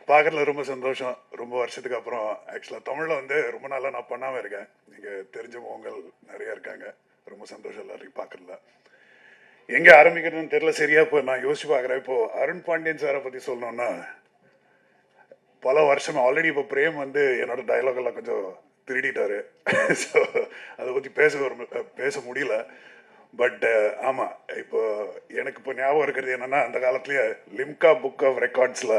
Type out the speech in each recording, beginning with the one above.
பார்க்கறதுல ரொம்ப சந்தோஷம். ரொம்ப வருஷத்துக்கு அப்புறம் ஆக்சுவலாக தமிழில் வந்து ரொம்ப நாளாக நான் பண்ணாமல் இருக்கேன். நீங்கள் தெரிஞ்ச முகங்கள் நிறையா இருக்காங்க. ரொம்ப சந்தோஷம் எல்லாரையும் பார்க்கறதுல. எங்கே ஆரம்பிக்கிறதுன்னு தெரியல சரியா. இப்போ நான் யோசிச்சு பார்க்குறேன். இப்போது அருண் பாண்டியன் சாரை பற்றி சொல்லணுன்னா பல வருஷம் ஆல்ரெடி இப்போ பிரேம் வந்து என்னோட டயலாக் எல்லாம் கொஞ்சம் திருடிட்டாரு. ஸோ அதை பற்றி பேச முடியல. பட் ஆமாம், இப்போ எனக்கு இப்போ ஞாபகம் இருக்கிறது என்னென்னா, அந்த காலத்துலேயே லிம்கா புக் ஆஃப் ரெக்கார்ட்ஸில்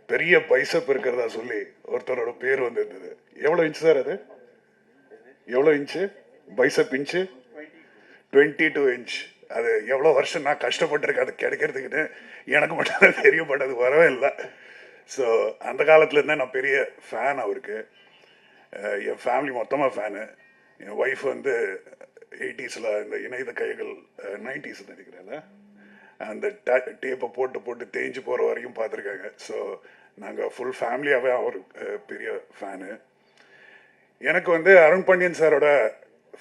பெரிய பைசப் இருக்கிறதா சொல்லி ஒருத்தரோட பேர் வந்து இருந்தது. எவ்வளோ இன்ச்சு சார் அது? எவ்வளோ இன்ச்சு பைசப் இன்ச்சு? 22 இன்ச். அது எவ்வளோ வருஷம் நான் கஷ்டப்பட்டிருக்கேன் அது கிடைக்கிறதுக்குன்னு. எனக்கு மட்டும் தான் தெரியும், பட் அது வரவே இல்லை. ஸோ அந்த காலத்துலேருந்தே நான் பெரிய ஃபேன் அவருக்கு. என் ஃபேமிலி மொத்தமாக ஃபேனு. என் ஒய்ஃப் வந்து 80s இந்த இணையத கைகள் 90s நினைக்கிறேன்ல, அந்த டேப்பை போட்டு தேஞ்சு போகிற வரைக்கும் பார்த்துருக்காங்க. ஸோ நாங்கள் ஃபுல் ஃபேமிலியாகவே அவர் பெரிய ஃபேனு. எனக்கு வந்து அருண் பாண்டியன் சாரோட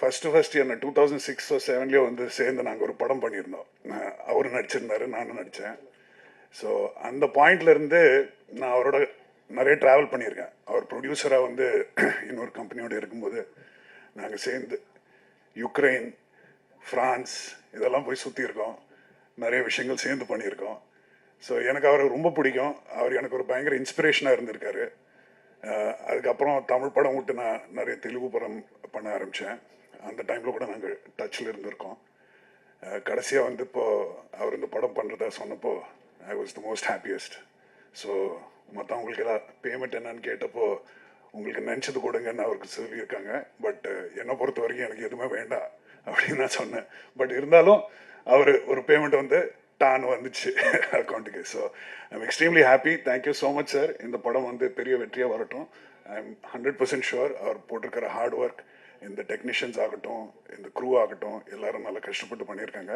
ஃபஸ்ட்டு என்ன 2006 or 2007 வந்து சேர்ந்து நாங்கள் ஒரு படம் பண்ணியிருந்தோம். அவர் நடிச்சிருந்தாரு, நானும் நடித்தேன். ஸோ அந்த பாயிண்ட்லேருந்து நான் அவரோட நிறைய ட்ராவல் பண்ணியிருக்கேன். அவர் ப்ரொடியூசராக வந்து இன்னொரு கம்பெனியோடு இருக்கும்போது நாங்கள் சேர்ந்து யுக்ரைன், ஃப்ரான்ஸ் இதெல்லாம் போய் சுற்றியிருக்கோம். நிறைய விஷயங்கள் சேர்ந்து பண்ணியிருக்கோம். ஸோ எனக்கு அவரை ரொம்ப பிடிக்கும். அவர் எனக்கு ஒரு பயங்கர இன்ஸ்பிரேஷனாக இருந்திருக்காரு. அதுக்கப்புறம் தமிழ் படம் விட்டு நான் நிறைய தெலுங்கு படம் பண்ண ஆரம்பித்தேன். அந்த டைமில் கூட நாங்கள் டச்சில் இருந்திருக்கோம். கடைசியாக வந்து இப்போது அவர் இந்த படம் பண்ணுறதா சொன்னப்போ I was the most happiest. So மற்றவங்களுக்கு எல்லாம் பேமெண்ட் என்னன்னு கேட்டப்போ உங்களுக்கு நினச்சது கொடுங்கன்னு அவருக்கு சொல்லியிருக்காங்க. பட் என்னை பொறுத்த வரைக்கும் எனக்கு எதுவுமே வேண்டாம் அப்படின்னு நான் சொன்னேன். பட் இருந்தாலும் அவர் ஒரு பேமெண்ட் வந்து டான் வந்துச்சு அக்கௌண்ட்டுக்கு. So I'm extremely happy. Thank you so much sir. இந்த படம் வந்து பெரிய வெற்றியாக வரட்டும். I am 100% sure. அவர் போட்டிருக்கிற ஹார்ட் ஒர்க், இந்த டெக்னீஷியன்ஸ் ஆகட்டும், இந்த க்ரூ ஆகட்டும், எல்லாரும் நல்லா கஷ்டப்பட்டு பண்ணியிருக்காங்க.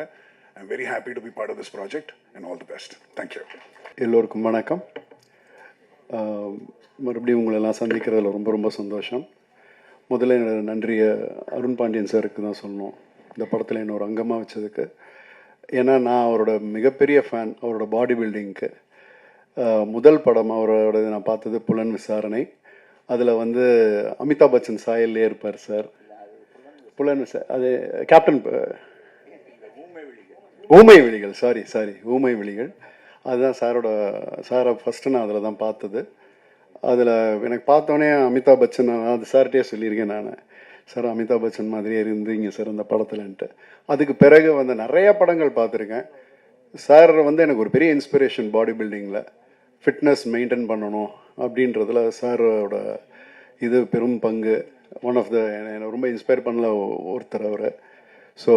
I am very happy to be part of this project and all the best. Thank you. எல்லோருக்கும் வணக்கம். மறுபடியும் உங்களெல்லாம் சந்திக்கிறதுல ரொம்ப ரொம்ப சந்தோஷம். முதல்ல என்னோட நன்றியை அருண் பாண்டியன் சாருக்கு தான் சொல்லணும், இந்த படத்தில் என்னோட அங்கமாக வச்சதுக்கு. ஏன்னா நான் அவரோட மிகப்பெரிய ஃபேன். அவரோட பாடி பில்டிங்க்கு முதல் படம் அவரோட நான் பார்த்தது புலன் விசாரணை. அதில் வந்து அமிதாப் பச்சன் சாயல்லே இருப்பார் சார். புலன் அது கேப்டன் ஊமை விழிகள், சாரி ஊமை விழிகள். அதுதான் சாரை ஃபஸ்ட்டு நான் அதில் தான் பார்த்தது. அதில் எனக்கு பார்த்தோன்னே அமிதாப் பச்சன், அது சார்கிட்டே சொல்லியிருக்கேன் நான், சார் அமிதாப் பச்சன் மாதிரியே இருந்தீங்க சார் அந்த படத்துலன்ட்டு. அதுக்கு பிறகு வந்து நிறைய படங்கள் பார்த்துருக்கேன். சார் வந்து எனக்கு ஒரு பெரிய இன்ஸ்பிரேஷன். பாடி பில்டிங்கில் ஃபிட்னஸ் மெயின்டைன் பண்ணணும் அப்படின்றதுல சாரோட இது பெரும் பங்கு. ஒன் ஆஃப் த என்னை ரொம்ப இன்ஸ்பயர் பண்ணல ஒருத்தர் அவர். ஸோ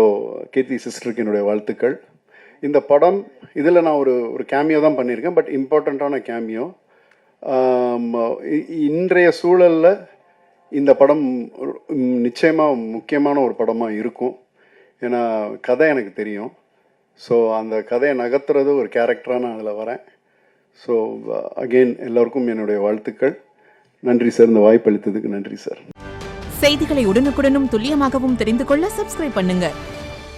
கீர்த்தி சிஸ்டருக்கு என்னுடைய வாழ்த்துக்கள். இந்த படம் இதில் நான் ஒரு கேமியோ தான் பண்ணியிருக்கேன், பட் இம்பார்ட்டண்ட்டான கேமியோ. இன்றைய சூழலில் இந்த படம் நிச்சயமாக முக்கியமான ஒரு படமாக இருக்கும். ஏன்னா கதை எனக்கு தெரியும். ஸோ அந்த கதையை நகர்த்துறது ஒரு கேரக்டராக நான் அதில் வரேன். ஸோ அகெயின் எல்லோருக்கும் என்னுடைய வாழ்த்துக்கள். நன்றி சார், இந்த வாய்ப்பு அளித்ததுக்கு நன்றி சார். செய்திகளை உடனுக்குடனும் துல்லியமாகவும் தெரிந்து கொள்ள சப்ஸ்கிரைப் பண்ணுங்க.